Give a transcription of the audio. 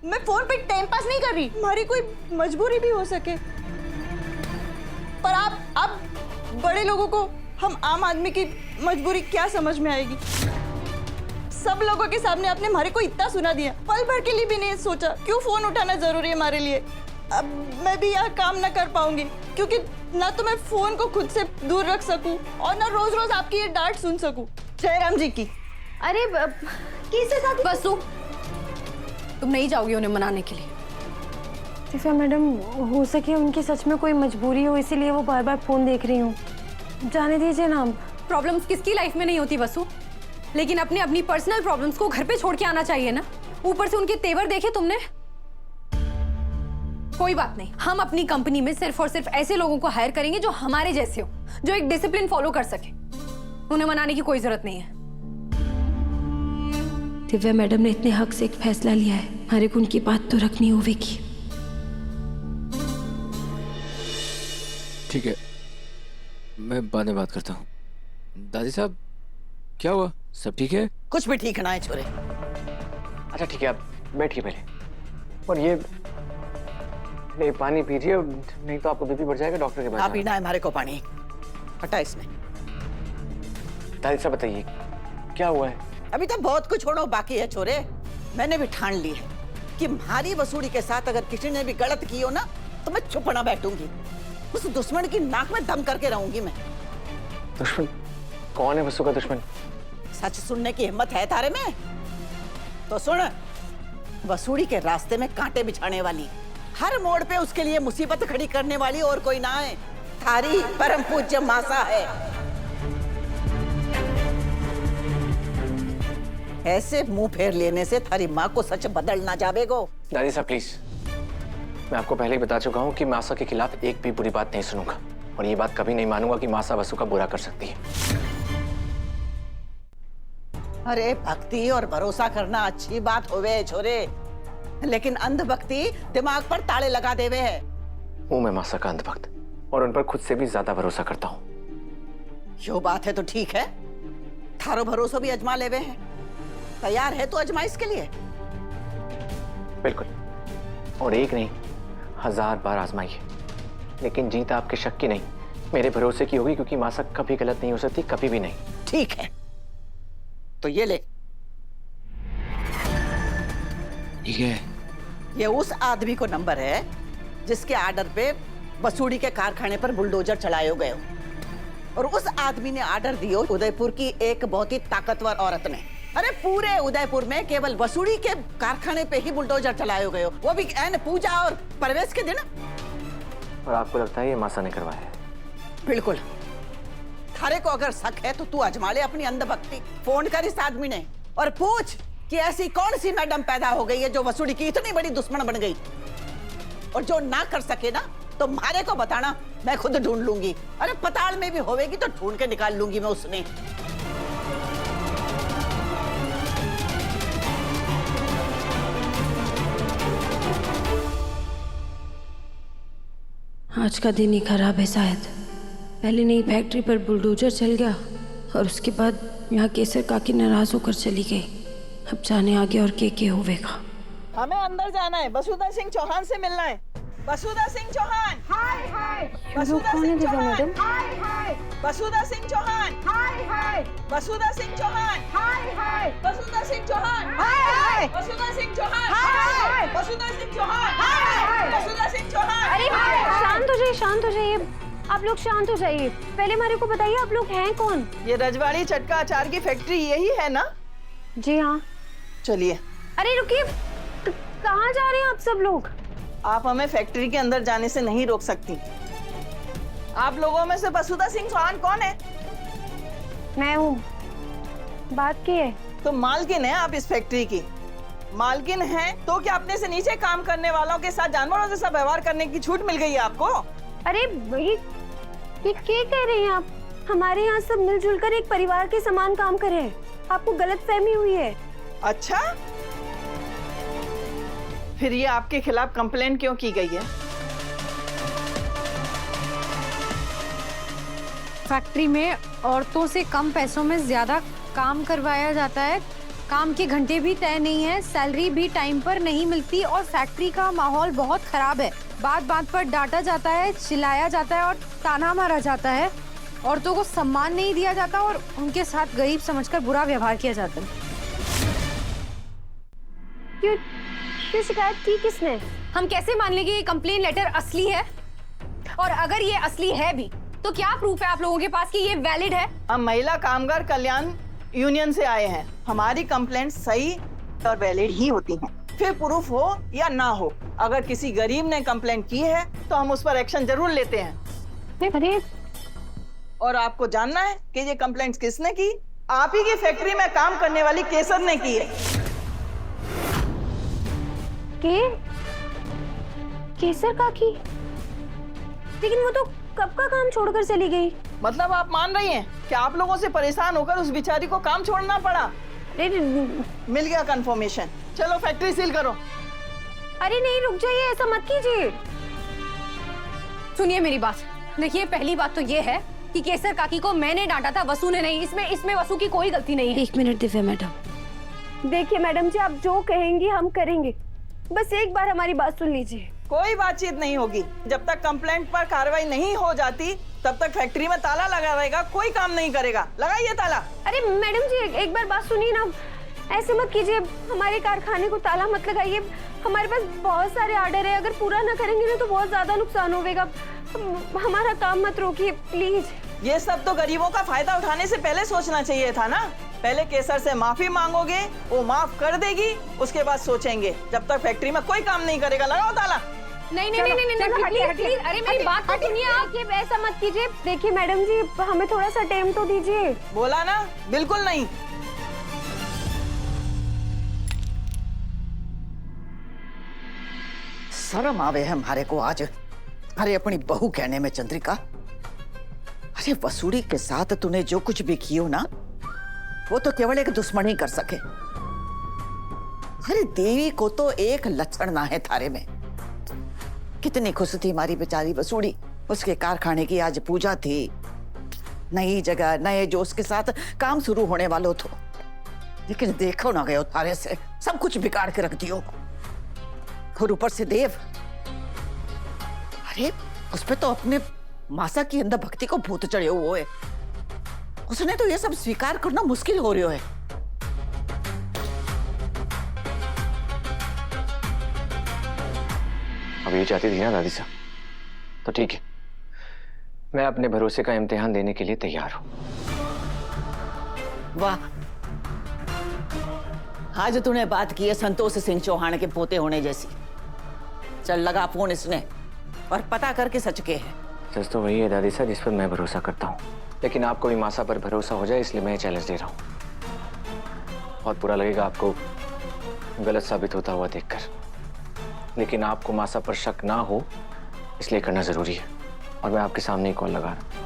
मैं फोन पे time pass नहीं कर रही, हमारी कोई मजबूरी भी हो सके। पर आप बड़े लोगों को हम आम आदमी की मजबूरी क्या समझ में आएगी? सब लोगों के सामने आपने हमारे को इतना सुना दिया, पल भर के लिए भी नहीं सोचा क्यों फोन उठाना जरूरी है हमारे लिए। अब मैं भी यहाँ काम ना कर पाऊंगी क्योंकि ना तो मैं फोन को खुद से दूर रख सकूं और ना रोज रोज आपकी ये डांट सुन सकूं जयराम जी की। अरे किससे साथ? वसु, तुम नहीं जाओगी उन्हें मनाने के लिए? दिव्या मैडम, हो सके उनकी सच में कोई मजबूरी हो, इसीलिए वो बार बार फोन देख रही हूँ। जाने दीजिए ना। प्रॉब्लम्स किसकी लाइफ में नहीं होती वसु, लेकिन अपनी पर्सनल प्रॉब्लम्स को घर पे छोड़ के आना चाहिए ना। ऊपर से उनके तेवर देखे तुमने। कोई बात नहीं, हम अपनी कंपनी में सिर्फ और सिर्फ ऐसे लोगों को हायर करेंगे जो हमारे जैसे हो, जो एक डिसिप्लिन फॉलो कर सके। उन्हें मनाने की कोई जरूरत नहीं है। दिव्या मैडम ने इतने हक से एक फैसला लिया है, हमारे को उनकी बात तो रखनी होगी। ठीक है, मैं बाद में बात करता हूँ। दादी साहब, क्या हुआ? सब ठीक है? कुछ भी ठीक ना है छोरे। अच्छा ठीक है, आप बैठिए पहले। और ये नहीं, पानी पीजिए, नहीं तो आपको बीपी बढ़ जाएगा। डॉक्टर के पास आप पीना है हमारे को पानी। हटा इसमें। दादी साहब बताइए क्या हुआ है? अभी तो बहुत कुछ होना बाकी है छोरे। मैंने भी ठान ली है कि हमारी वसूड़ी के साथ अगर किसी ने भी गलत की हो ना तो मैं चुप ना बैठूंगी। उस दुश्मन की नाक में दम करके रहूंगी मैं। दुश्मन? कौन है वसु का दुश्मन? सच सुनने की हिम्मत है तारे में? तो सुन, वसूड़ी के रास्ते में कांटे बिछाने वाली, हर मोड़ पे उसके लिए मुसीबत खड़ी करने वाली और कोई ना है, थारी परम पूज्य मासा है। ऐसे मुंह फेर लेने से थारी माँ को सच बदल ना जावेगो। दादी साहब प्लीज, मैं आपको पहले ही बता चुका हूँ कि मासा के खिलाफ एक भी बुरी बात नहीं सुनूंगा, और ये बात कभी नहीं मानूंगा कि मासा वसु का बुरा कर सकती है। अरे भक्ति और भरोसा करना अच्छी बात होवे छोरे, लेकिन अंधभक्ति दिमाग पर ताले लगा देवे है। हूँ मैं मासा का अंधभक्त, और उन पर खुद से भी ज्यादा भरोसा करता हूँ। यो बात है तो ठीक है, थारो भरोसा भी अजमा लेवे हैं। तैयार है तो अजमाइश के लिए? बिल्कुल, और एक नहीं 1000 बार आजमाइए, लेकिन जीत आपके शक की नहीं, मेरे भरोसे की होगी, क्योंकि मासा कभी गलत नहीं हो सकती, कभी भी नहीं। ठीक है, तो ये ले। ठीक है। ये उस आदमी को नंबर है जिसके आर्डर पे वसूड़ी के कारखाने पर बुलडोजर चलाए गए हो, और उस आदमी ने आर्डर दियो उदयपुर की एक बहुत ही ताकतवर औरत ने। अरे पूरे उदयपुर में केवल वसूड़ी के कारखाने पे ही बुलडोजर चलाए गए हो, वो भी एन पूजा और प्रवेश के दिन। और आपको लगता है ये मासा ने करवाया है? बिल्कुल। थारे को अगर शक है तो तू आजमा ले अपनी अंधभक्ति। फोन कर इस आदमी ने और पूछ कि ऐसी कौन सी मैडम पैदा हो गई है जो वसूड़ी की इतनी बड़ी दुश्मन बन गई, और जो ना कर सके ना तो मारे को बताना, मैं खुद ढूंढ लूंगी। अरे पताल में भी होवेगी तो ढूंढ के निकाल लूंगी मैं उसने। आज का दिन ही खराब है शायद। पहले नई फैक्ट्री पर बुलडोजर चल गया और उसके बाद यहाँ केसर काकी नाराज होकर चली गई। अब जाने आगे और के होवेगा। हमें अंदर जाना है, वसुधा सिंह चौहान से मिलना है। वसुधा सिंह चौहान। हाय हाय। वसुधा सिंह चौहान। हाय हाय। वसुधा सिंह चौहान। हाय हाय। वसुधा सिंह चौहान। हाय हाय। वसुधा सिंह चौहान। हाय हाय। वसुधा सिंह चौहान। हाय हाय। वसुधा सिंह चौहान। हाय हाय। वसुधा सिंह चौहान। अरे शांत हो जाइए, शांत हो जाइए, आप लोग शांत हो जाइए। पहले हमारे को बताइए आप लोग हैं कौन? ये रजवाड़ी चटका अचार की फैक्ट्री यही है ना? जी हाँ। चलिए। अरे रुकिए, कहाँ जा रहे हैं आप सब लोग? आप हमें फैक्ट्री के अंदर जाने से नहीं रोक सकती। आप लोगों में से वसुधा सिंह चौहान कौन है? मैं हूँ। बात की है? तो मालकिन है आप इस फैक्ट्री की। मालकिन है तो क्या अपने से नीचे काम करने वालों के साथ जानवरों जैसा व्यवहार करने की छूट मिल गई है आपको? अरे ये क्या कह रहे हैं आप? हमारे यहाँ सब मिलजुल कर एक परिवार के समान काम कर रहे हैं। आपको गलतफहमी हुई है। अच्छा, फिर ये आपके खिलाफ कंप्लेंट क्यों की गई है? फैक्ट्री में औरतों से कम पैसों में ज्यादा काम करवाया जाता है, काम के घंटे भी तय नहीं है, सैलरी भी टाइम पर नहीं मिलती और फैक्ट्री का माहौल बहुत खराब है। बात बात पर डांटा जाता है, चिल्लाया जाता है और ताना मारा जाता है। औरतों को सम्मान नहीं दिया जाता और उनके साथ गरीब समझकर बुरा व्यवहार किया जाता है। क्यों शिकायत की किसने? हम कैसे मान लेंगे ये कंप्लेन लेटर असली है? और अगर ये असली है भी तो क्या प्रूफ है आप लोगों के पास कि ये वैलिड है? हम महिला कामगार कल्याण यूनियन से आए हैं। हमारी कंप्लेंट सही और वैलिड ही होती हैं। फिर प्रूफ हो या ना हो, अगर किसी गरीब ने कंप्लेंट की है तो हम उस पर एक्शन जरूर लेते हैं। अरे और आपको जानना है कि ये कंप्लेंट किसने की? आप ही की फैक्ट्री में काम करने वाली केसर ने की है। केसर काकी? लेकिन वो तो कब का काम छोड़कर चली गई। मतलब आप मान रही हैं कि आप लोगों से परेशान होकर उस बेचारी को काम छोड़ना पड़ा? मिल गया कंफर्मेशन। चलो फैक्ट्री सील करो। अरे नहीं, रुक जाइए, ऐसा मत कीजिए। सुनिए मेरी बात। देखिए, पहली बात तो ये है कि केसर काकी को मैंने डांटा था, वसु ने नहीं। इसमें वसु की कोई गलती नहीं है। 1 मिनट दिव्या मैडम। देखिए मैडम जी, आप जो कहेंगी हम करेंगे, बस एक बार हमारी बात सुन लीजिए। कोई बातचीत नहीं होगी। जब तक कंप्लेंट पर कार्रवाई नहीं हो जाती तब तक फैक्ट्री में ताला लगा रहेगा, कोई काम नहीं करेगा। लगाइए ताला। अरे मैडम जी, एक बार बात सुनिए ना, ऐसे मत कीजिए। हमारे कारखाने को ताला मत लगाइए। हमारे पास बहुत सारे ऑर्डर है, अगर पूरा ना करेंगे ना तो बहुत ज्यादा नुकसान होगा। हमारा काम मत रोकिए प्लीज। ये सब तो गरीबों का फायदा उठाने से पहले सोचना चाहिए था ना। पहले केसर से माफी मांगोगे, वो माफ कर देगी, उसके बाद सोचेंगे। जब तक फैक्ट्री में कोई काम नहीं करेगा, लगाओ ताला। नहीं, प्लीज। अरे मेरी बात तो सुनिए आप। ऐसा मत कीजिए। देखिए मैडम जी, हमें थोड़ा सा टाइम तो दीजिए। बोला ना, बिल्कुल नहीं। शर्म आवे है हमारे को आज। अरे अपनी बहू कहने में चंद्रिका। अरे वसूड़ी के साथ तूने जो कुछ भी कियो ना, वो तो केवल एक दुश्मन ही कर सके। अरे देवी को तो एक लक्षण ना है थारे में। कितनी खुश थी हमारी बेचारी वसूड़ी। उसके कारखाने की आज पूजा थी। नई जगह, नए जोश के साथ काम शुरू होने वालों था। लेकिन देखो ना गयो थारे से, सब कुछ बिगाड़ के रख दियो। और ऊपर से देव। अरे उस पे तो अपने मासा की अंदर भक्ति को भूत चढ़े हुए है। उसने तो ये सब स्वीकार करना मुश्किल हो रही है। अब ये चाहती थी ना दादी साहब, तो ठीक है, मैं अपने भरोसे का इम्तिहान देने के लिए तैयार हूं। वाह, आज तूने बात की है संतोष सिंह चौहान के पोते होने जैसी। चल लगा फोन इसने और पता करके सच के है। सच तो वही है दादी साहब जिस पर मैं भरोसा करता हूँ, लेकिन आपको भी मासा पर भरोसा हो जाए इसलिए मैं चैलेंज दे रहा हूँ। बहुत बुरा लगेगा आपको गलत साबित होता हुआ देखकर, लेकिन आपको मासा पर शक ना हो इसलिए करना जरूरी है। और मैं आपके सामने ही कॉल लगा रहा हूँ।